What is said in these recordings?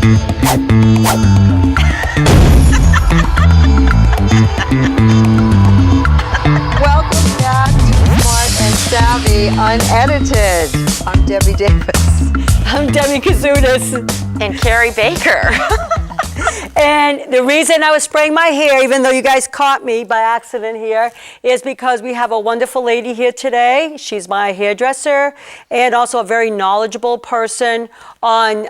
Welcome back to Smart and Savvy Unedited. I'm Debbie Davis. I'm Debbie Kazutis. And Carrie Baker. And the reason I was spraying my hair, even though you guys caught me by accident here, is because we have a wonderful lady here today. She's my hairdresser and also a very knowledgeable person on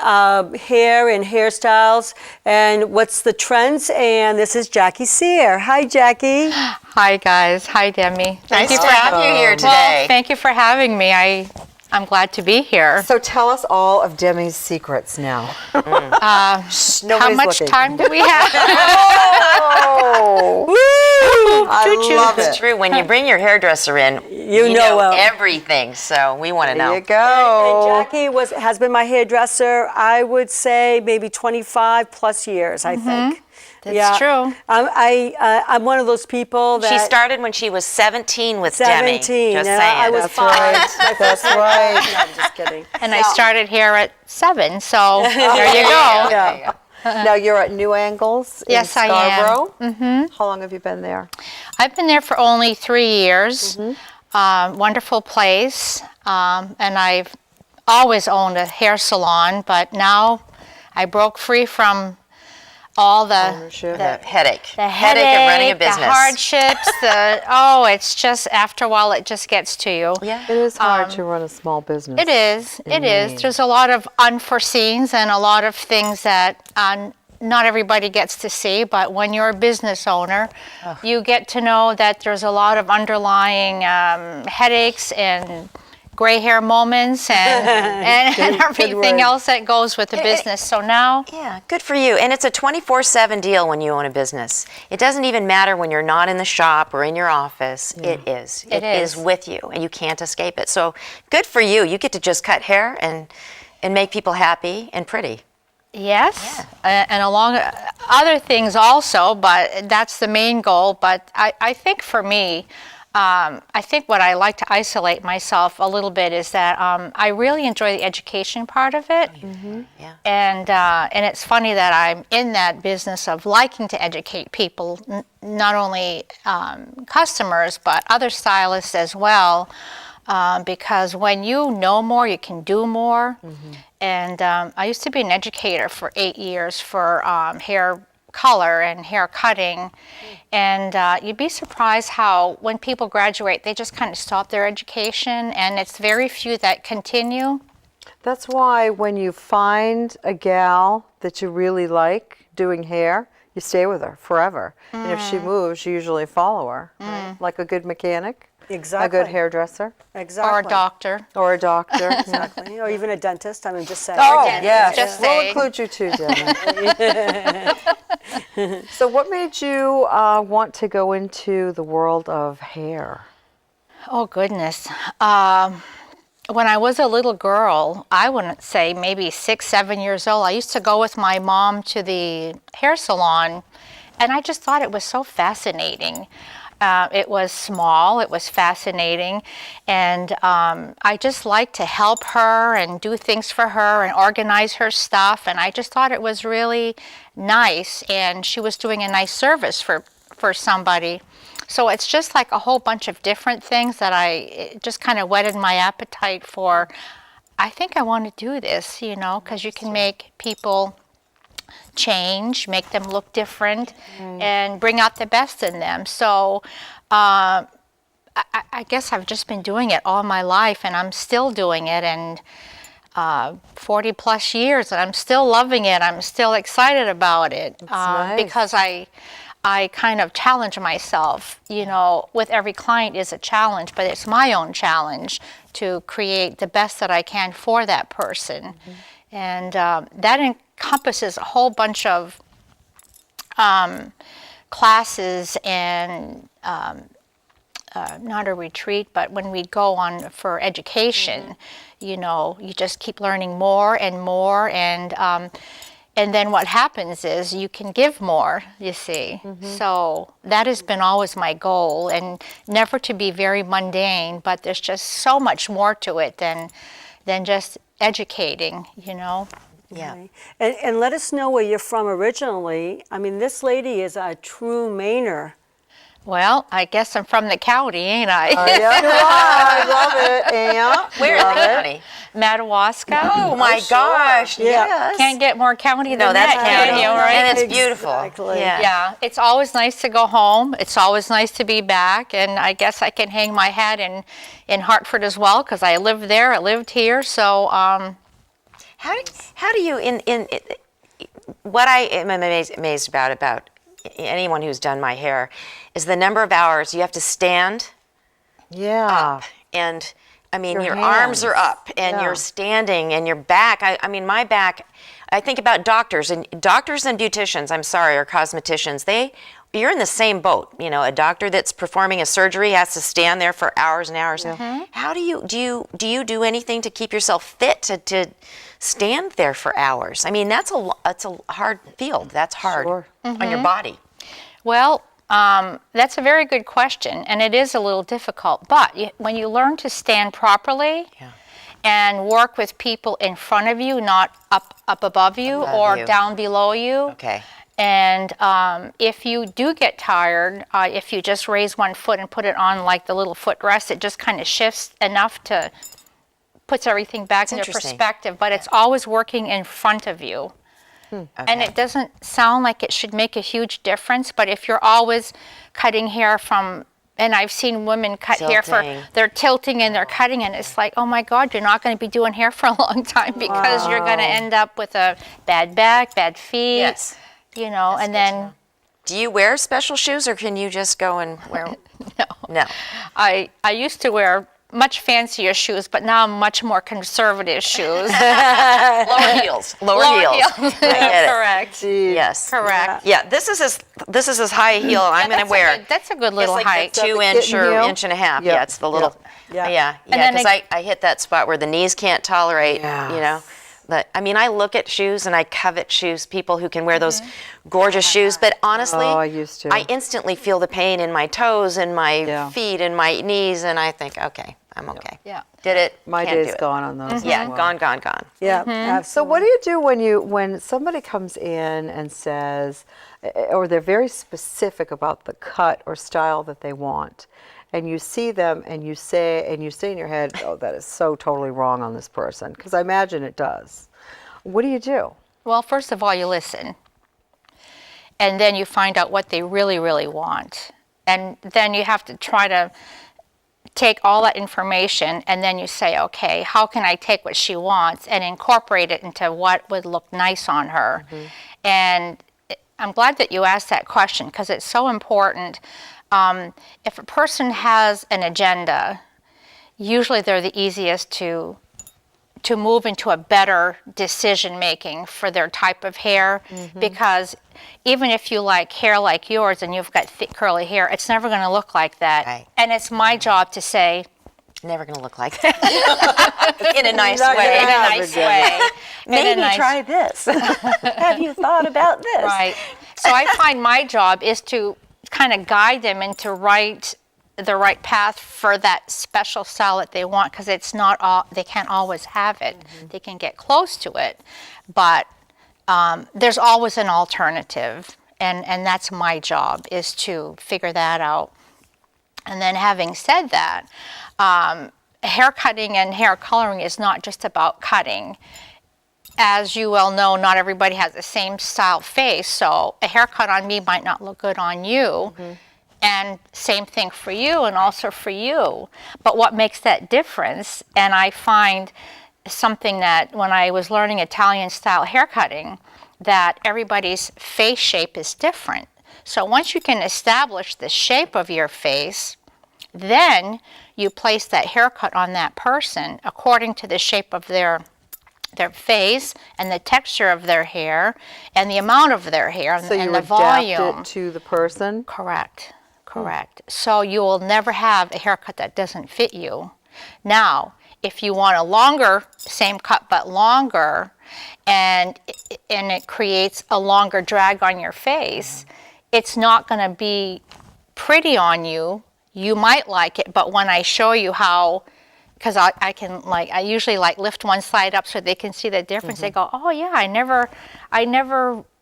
hair and hairstyles and what's the trends. And this is Jackie Cyr. Hi, Jackie. Hi, guys. Hi, Demi. Nice to have you here today. Well, thank you for having me. I'm glad to be here. So tell us all of Demi's secrets now. How much time do we have? Oh, I love it. It's true. When you bring your hairdresser in, you know everything. So we want to know. There you go. And Jackie has been my hairdresser, I would say maybe 25 plus years, I think. That's true. I'm one of those people that... She started when she was 17 with 17, Demi. Just saying. I was That's 5. right. That's right. No, I'm just kidding. And I started here at 7, so there you go. Yeah. Now you're at New Angles in Yes, Scarborough. I am. How long have you been there? I've been there for only 3 years. Wonderful place. And I've always owned a hair salon, but now I broke free from all the headache. The headache of running a business. The hardships, it's just, after a while, it just gets to you. Yeah. It is hard to run a small business. It is. It is. There's a lot of unforeseens and a lot of things that not everybody gets to see, but when you're a business owner, you get to know that there's a lot of underlying headaches and gray hair moments and everything else that goes with the business. So now... Yeah, good for you. And it's a 24/7 deal when you own a business. It doesn't even matter when you're not in the shop or in your office. It is. It is with you, and you can't escape it. So good for you. You get to just cut hair and make people happy and pretty. Yes, and along other things also, but that's the main goal. But I think for me, I think what I like to isolate myself a little bit is that I really enjoy the education part of it. Yeah. And it's funny that I'm in that business of liking to educate people, not only customers, but other stylists as well. Because when you know more, you can do more. And I used to be an educator for 8 years for hair color and hair cutting, and you'd be surprised how when people graduate they just kind of stop their education, and it's very few that continue. That's why when you find a gal that you really like doing hair, you stay with her forever. And if she moves, you usually follow her, right? Like a good mechanic. Exactly. A good hairdresser. Exactly. Or a doctor. Or a doctor. Exactly. Or even a dentist. I mean, just saying. Oh, dentist, yes. just We'll saying. include you too, Debbie. So what made you want to go into the world of hair? Oh, goodness. When I was a little girl, I wouldn't say maybe 6, 7 years old, I used to go with my mom to the hair salon, and I just thought it was so fascinating. It was small, it was fascinating, and I just liked to help her and do things for her and organize her stuff, and I just thought it was really nice, and she was doing a nice service for somebody. So it's just like a whole bunch of different things that it just kind of whetted my appetite for, I think I want to do this, because you can make people change, make them look different, and bring out the best in them. So I guess I've just been doing it all my life, and I'm still doing it, and 40 plus years, and I'm still loving it. I'm still excited about it. Nice. Because I kind of challenge myself, with every client is a challenge, but it's my own challenge to create the best that I can for that person. And that encompasses a whole bunch of classes and not a retreat, but when we go on for education, you just keep learning more and more, and then what happens is you can give more, you see. So that has been always my goal, and never to be very mundane, but there's just so much more to it than just educating, Yeah. Okay. And let us know where you're from originally. I mean, this lady is a true Mainer. Well, I guess I'm from the county, ain't I? Yeah, you are. I love it. Yeah. Where in love the it. county? Madawaska. Oh my gosh! Yeah. Yes. Can't get more county no, than that's that, can county, you, right? and it's beautiful. Exactly. Yeah. Yeah, it's always nice to go home. It's always nice to be back, and I guess I can hang my hat in Hartford as well because I lived there, I lived here, so How do you in what I am amazed about anyone who's done my hair is the number of hours you have to stand Yeah. up, and I mean your Your arms are hands. up and Yeah. you're standing, and your back. I mean my back. I think about doctors and beauticians. I'm sorry, or cosmeticians. You're in the same boat. You know, a doctor that's performing a surgery has to stand there for hours and hours. How do you do anything to keep yourself fit to stand there for hours? I mean, that's a hard field. That's hard Sure. on your body. well, that's a very good question, and it is a little difficult. But when you learn to stand properly and work with people in front of you, not up above you Above or you. down below you. Okay. And if you do get tired, if you just raise one foot and put it on like the little footrest, it just kind of shifts enough to puts everything back into interesting. perspective. But it's always working in front of you. And it doesn't sound like it should make a huge difference, but if you're always cutting hair from, and I've seen women cut hair Tilting. they're tilting and they're cutting, and it's like, oh my God, you're not going to be doing hair for a long time because you're going to end up with a bad back, bad feet, Yes. you know, and then Do you wear special shoes, or can you just go and wear? No. I used to wear much fancier shoes, but now I'm much more conservative shoes. Lower heels. Lower heels. I get it. Correct. Yes. Correct. Yeah. This is as high a heel I'm going to wear. That's a good little it's like height. the 2 the inch kitten or heel? inch and a half. Yep. Yeah, it's the little. Yeah. Yeah. And Yeah. then Because I hit that spot where the knees can't tolerate. Yes. You know. But I mean, I look at shoes and I covet shoes. People who can wear those gorgeous shoes. But honestly, Oh, I used to. I instantly feel the pain in my toes and my Yeah. feet and my knees, and I think, okay, I'm okay. Yeah. Did it? My can't do day's it. gone on those. Yeah, as well. gone. Yeah, So absolutely. what do you do when somebody comes in and says, or they're very specific about the cut or style that they want, and you see them and you say in your head, oh, that is so totally wrong on this person, because I imagine it does. What do you do? Well, first of all, you listen. And then you find out what they really, really want. And then you have to try to take all that information and then you say, okay, how can I take what she wants and incorporate it into what would look nice on her? And I'm glad that you asked that question because it's so important. If a person has an agenda, usually they're the easiest to move into a better decision making for their type of hair, because even if you like hair like yours and you've got thick curly hair, it's never going to look like that. Right. And it's my job to say, Never gonna look like that. In a nice Not way. gonna in a happen nice again. way. in a Maybe nice- try this. Have you thought about this? Right. So I find my job is to kind of guide them into the right path for that special style that they want, because it's not all, they can't always have it. They can get close to it, but there's always an alternative, and that's my job, is to figure that out. And then having said that, hair cutting and hair coloring is not just about cutting. As you well know, not everybody has the same style face, so a haircut on me might not look good on you. And same thing for you and also for you. But what makes that difference, and I find something that when I was learning Italian style haircutting, that everybody's face shape is different. So once you can establish the shape of your face, then you place that haircut on that person according to the shape of their face and the texture of their hair and the amount of their hair So you and the adapt volume. it to the person? Correct. So you will never have a haircut that doesn't fit you. Now, if you want a longer, same cut but longer, and it creates a longer drag on your face, it's not going to be pretty on you. You might like it, but when I show you how because I can I usually lift one side up so they can see the difference. They go, oh yeah, I never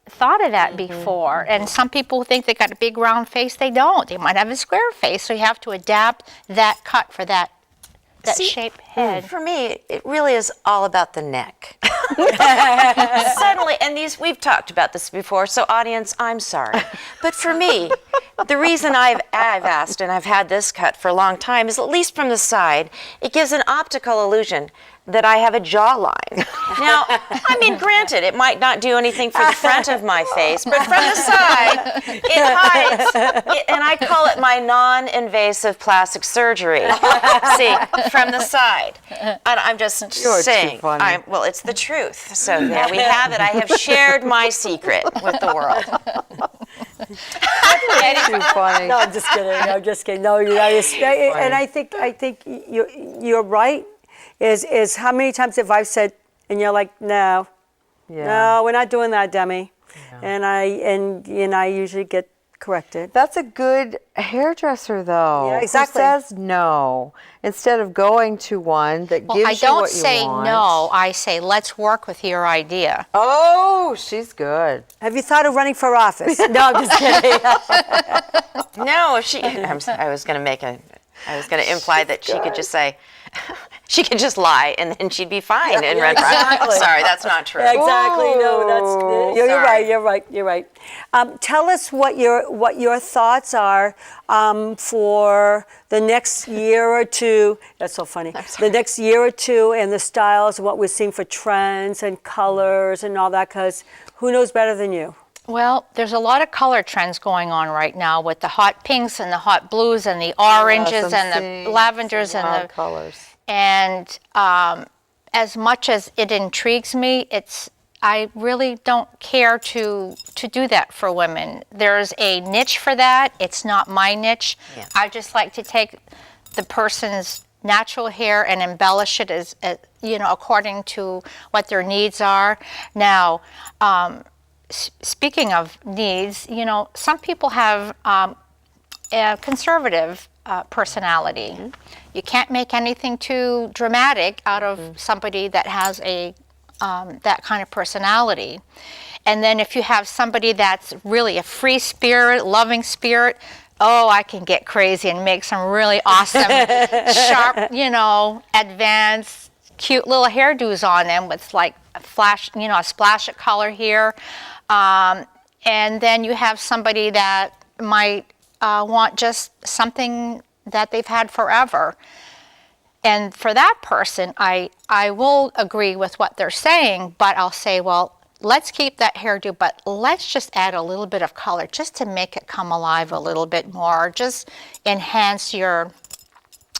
thought of that before. And some people think they got a big round face. They don't. They might have a square face. So you have to adapt that cut for that shape head. For me, it really is all about the neck. Suddenly, and we've talked about this before, so audience, I'm sorry. But for me, the reason I've asked, and I've had this cut for a long time, is at least from the side, it gives an optical illusion that I have a jawline. Now, I mean, granted, it might not do anything for the front of my face, but from the side, it hides, and I call it my non-invasive plastic surgery. See, from the side. And I'm just saying, too funny. well, it's the truth. So there we have it. I have shared my secret with the world. Too funny. No, I'm just kidding. I'm just kidding. No, and I think you're right. Is how many times have I said, and you're like, no, we're not doing that, Demi, and I usually get corrected. That's a good hairdresser, though. Yeah, exactly. Who says no instead of going to one that gives you what you want. I don't say no. I say, let's work with your idea. Oh, she's good. Have you thought of running for office? No, I'm just kidding. No, if she, I was going to imply that she could just say, she could just lie and then she'd be fine and run for office. Sorry, that's not true. Exactly. No, you're Sorry. You're right. Tell us what your thoughts are for the next year or two. That's so funny. The next year or two and the styles, what we're seeing for trends and colors and all that. Because who knows better than you? Well, there's a lot of color trends going on right now with the hot pinks and the hot blues and the oranges and the lavenders and the colors. And as much as it intrigues me, I really don't care to do that for women. There's a niche for that. It's not my niche. Yeah. I just like to take the person's natural hair and embellish it as according to what their needs are. Now, speaking of needs, some people have a conservative personality. Mm-hmm. You can't make anything too dramatic out of somebody that has that kind of personality. And then if you have somebody that's really a free spirit, loving spirit, I can get crazy and make some really awesome, sharp, advanced, cute little hairdos on them with like a splash of color here. And then you have somebody that might want just something that they've had forever. And for that person, I will agree with what they're saying, but I'll say, well, let's keep that hairdo, but let's just add a little bit of color just to make it come alive a little bit more. Just enhance your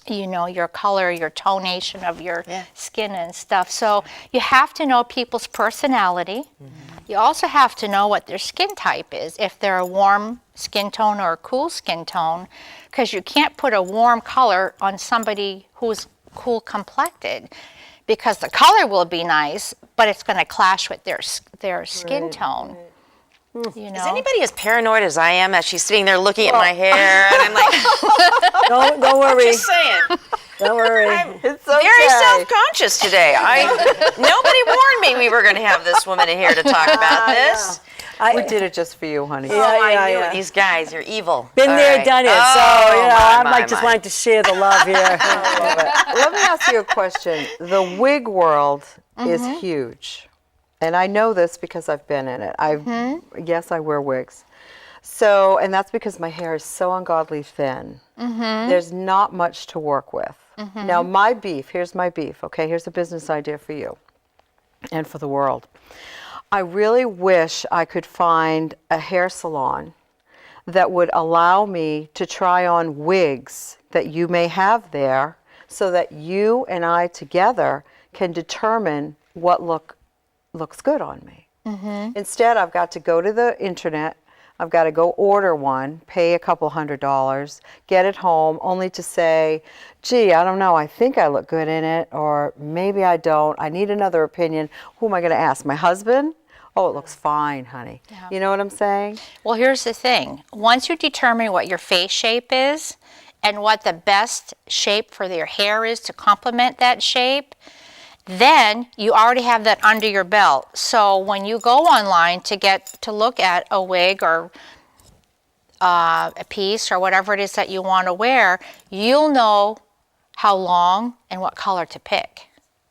color, your tonation of your skin and stuff. So you have to know people's personality. Mm-hmm. You also have to know what their skin type is, if they're a warm skin tone or a cool skin tone, because you can't put a warm color on somebody who's cool complected, because the color will be nice, but it's going to clash with their skin tone. Right. Is anybody as paranoid as I am as she's sitting there looking at my hair and I'm like, don't worry. Just saying. Don't worry. I'm very self-conscious today. Nobody warned me we were going to have this woman in here to talk about this. We did it just for you, honey. I knew it. These guys, you're evil. Been there, done it. I'm just wanting to share the love here. Let me ask you a question. The wig world is huge. And I know this because I've been in it. Yes, I wear wigs. So, and that's because my hair is so ungodly thin. There's not much to work with. Now, here's my beef, okay? Here's a business idea for you and for the world. I really wish I could find a hair salon that would allow me to try on wigs that you may have there so that you and I together can determine what looks good on me. Instead, I've got to go to the internet, I've got to go order one, pay a couple $100s, get it home, only to say, gee, I don't know, I think I look good in it, or maybe I don't, I need another opinion. Who am I going to ask? My husband? Oh, it looks fine, honey. Yeah. You know what I'm saying? Well, here's the thing. Once you determine what your face shape is, and what the best shape for their hair is to complement that shape, then you already have that under your belt. So when you go online to look at a wig or a piece or whatever it is that you want to wear, you'll know how long and what color to pick.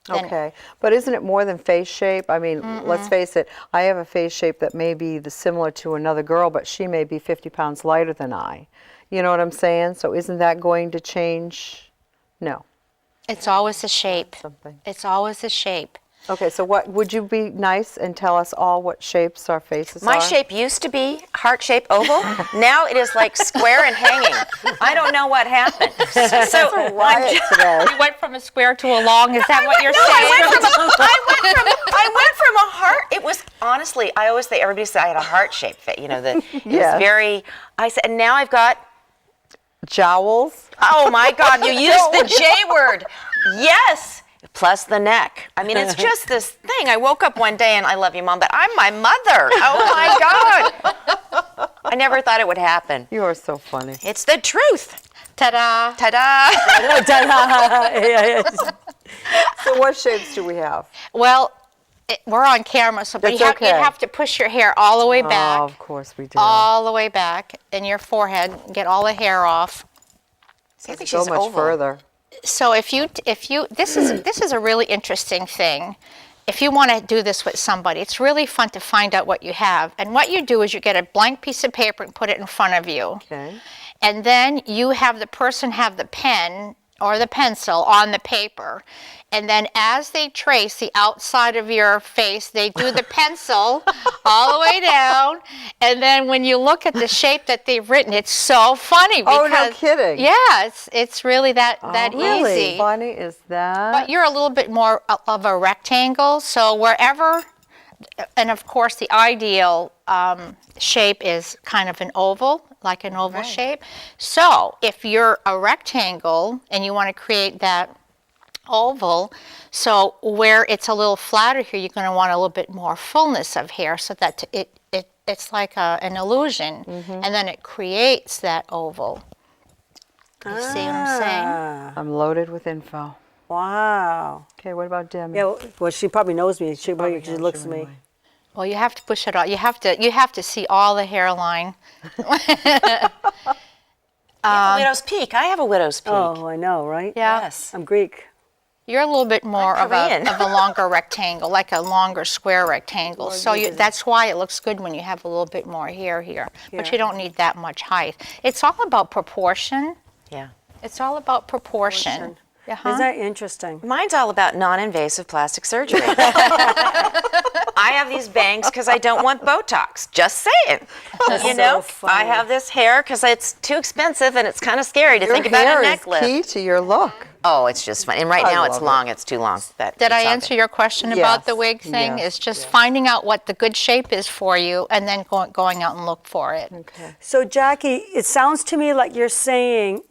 Okay, but isn't it more than face shape? I mean, let's face it, I have a face shape that may be similar to another girl, but she may be 50 pounds lighter than I. You know what I'm saying? So isn't that going to change? No. It's always the shape. Something. It's always the shape. Okay, so what would you be nice and tell us all what shapes our faces are? My shape used to be heart-shaped oval. Now it is like square and hanging. I don't know what happened. So Riot today. You went from a square to a long. Is that what you're no, saying? I went from a heart. It was honestly, I always say everybody said I had a heart-shaped face. You know, it Yes. was very. I said, and now I've got. Jowls? Oh my God! You used the J word. Yes. Plus the neck. I mean, it's just this thing. I woke up one day and I love you, Mom, but I'm my mother. Oh my God. I never thought it would happen. You are so funny. It's the truth. Ta-da. Ta-da. So what shapes do we have? Well, we're on camera, so but That's you okay. have to push your hair all the way back. Oh, of course we do. All the way back in your forehead. Get all the hair off. See, I think so she's much oval. further. So if you this is a really interesting thing. If you want to do this with somebody, it's really fun to find out what you have. And what you do is you get a blank piece of paper and put it in front of you. Okay. And then you have the person have the pen or the pencil on the paper. And then as they trace the outside of your face, they do the pencil all the way down. And then when you look at the shape that they've written, it's so funny. Oh, Because, no kidding. Yeah, it's really that Really easy. funny is that? But you're a little bit more of a rectangle. So wherever, and of course the ideal shape is kind of an oval, like an oval shape. So if you're a rectangle and you want to create that oval, so where it's a little flatter here, you're going to want a little bit more fullness of hair so that it's like an illusion, and then it creates that oval. You see what I'm saying? I'm loaded with info. Wow. Okay, what about Demi? Yeah, well, she probably knows me. She probably she looks at me. Well, you have to push it out. You have to see all the hairline. Widow's Peak. I have a widow's peak. Oh, I know, right? Yeah. Yes. I'm Greek. You're a little bit more of Korean. a longer rectangle, like a longer square rectangle. So that's why it looks good when you have a little bit more hair here. But you don't need that much height. It's all about proportion. Yeah. It's all about proportion. Uh-huh. Isn't that interesting? Mine's all about non-invasive plastic surgery. I have these bangs because I don't want Botox. Just saying. You know, funny. I have this hair because it's too expensive and it's kind of scary to Your think about hair a is neck lift. key to your look. Oh, it's just fun. And right I now it's love it. long. It's too long. But Did I it's all answer good. your question about the Yes, wig thing? yes, It's just finding out what the good shape is for you and then going out and look for it. Okay. So, Jackie, it sounds to me like you're saying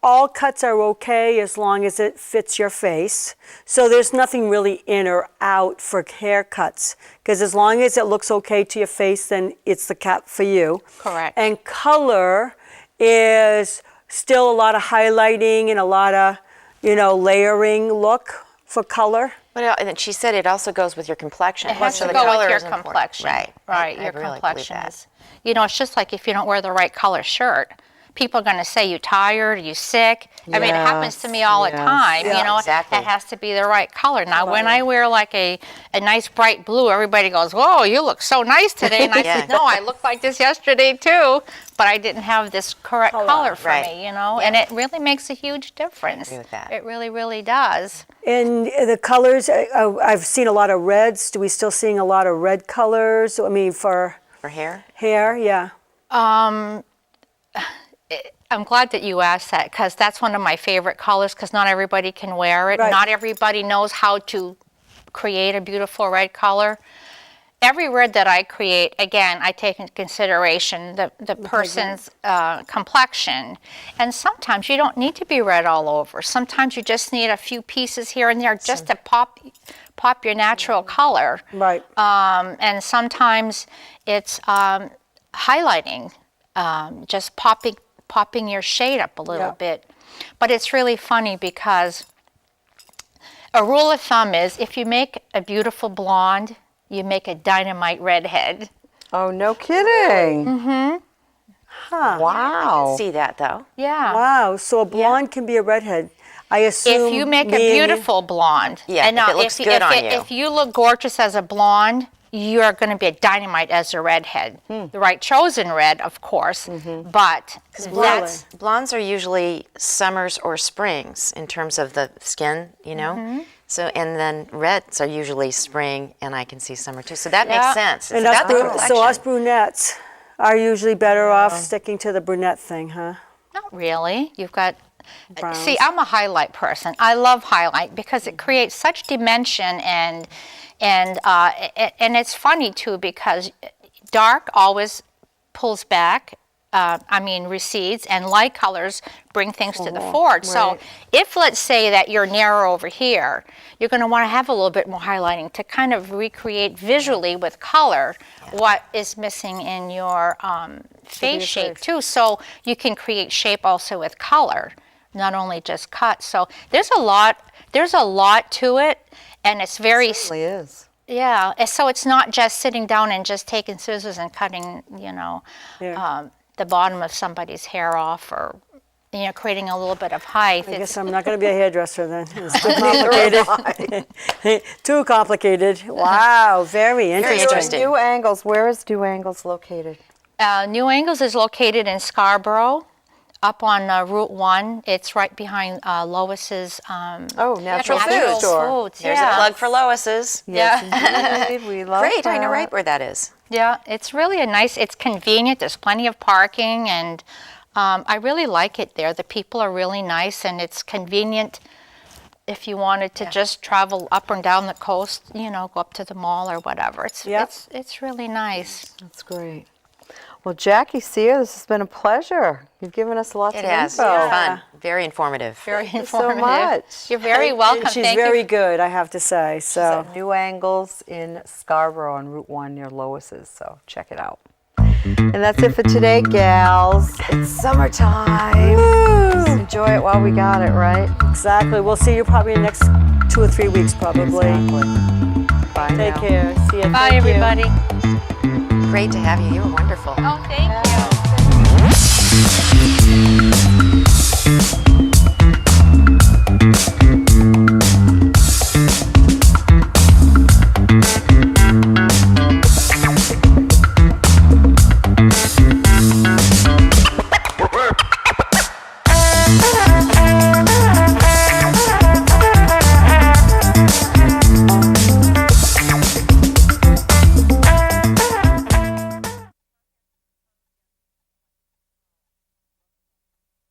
all cuts are okay as long as it fits your face. So there's nothing really in or out for haircuts. Because as long as it looks okay to your face, then it's the cut for you. Correct. And color is still a lot of highlighting and a lot of, layering look for color. And then she said it also goes with your complexion. It has So to the go color with your is important. complexion. Right. Right. I Your really believe complexion that. is. It's just like if you don't wear the right color shirt. People are going to say you tired, you sick. I mean, it happens to me all the Yes, time. Yeah, exactly. It has to be the right color. Now, when I wear like a nice bright blue, everybody goes, "Whoa, you look so nice today." And I Yeah. said, "No, I looked like this yesterday too, but I didn't have this correct color for Right. me." And it really makes a huge difference. agree with that. It really, really does. And the colors, I've seen a lot of reds. Do we still seeing a lot of red colors? I mean, for For hair? hair, yeah. I'm glad that you asked that because that's one of my favorite colors because not everybody can wear it. Right. Not everybody knows how to create a beautiful red color. Every red that I create, again, I take into consideration the person's complexion. And sometimes you don't need to be red all over. Sometimes you just need a few pieces here and there just to pop your natural color. Right. And sometimes it's highlighting, just popping popping your shade up a little Yeah. bit. But it's really funny because a rule of thumb is if you make a beautiful blonde, you make a dynamite redhead. Oh, no kidding. Wow. See that though. Yeah. Wow, so a blonde can be a redhead. I assume If you make a me and you- beautiful blonde, Yeah, and if now it looks good on you. if you look gorgeous as a blonde, you're going to be a dynamite as a redhead. The right chosen red, of course, but Blondes are usually summers or springs in terms of the skin, you know. So and then reds are usually spring, and I can see summer too. So that Yeah. makes sense. And It's about the so us complexion. brunettes are usually better off sticking to the brunette thing, huh? not really. You've got. Browns. See, I'm a highlight person. I love highlight because it creates such dimension and it's funny too because dark always pulls back. Recedes, and light colors bring things to the forward. So right. if, let's say, that you're narrow over here, you're going to want to have a little bit more highlighting to kind of recreate visually with color what is missing in your face shape too. So you can create shape also with color, not only just cut. So there's a lot to it, and it's very Certainly is. yeah. So it's not just sitting down and just taking scissors and cutting, Yeah. the bottom of somebody's hair off, or creating a little bit of height. I guess I'm not going to be a hairdresser then. It's too complicated. Too complicated. Wow, very interesting. interesting. New Angles, where is New Angles located? New Angles is located in Scarborough, up on Route 1. It's right behind Lois's Oh, Natural Natural Food Store. Foods. There's yeah. a plug for Lois's. Yes, indeed. We love Great, I know that. right where that is. Yeah, it's really it's convenient. There's plenty of parking, and I really like it there. The people are really nice, and it's convenient if you wanted to just travel up and down the coast, go up to the mall or whatever. It's really nice. That's great. Well, Jackie Sear, this has been a pleasure. You've given us lots It of has. info. Fun. Very informative. Very you so informative. much. You're very welcome. And she's Thank very you. good, I have to say. So New Angles in Scarborough on Route 1 near Lois's, so check it out. And that's it for today, gals. It's summertime. Just enjoy it while we got it, right? exactly. We'll see you probably in the next 2 or 3 weeks, probably. Bye Take now. care. See you. Bye, Thank you. everybody. Great to have you. You were wonderful. Oh, thank you.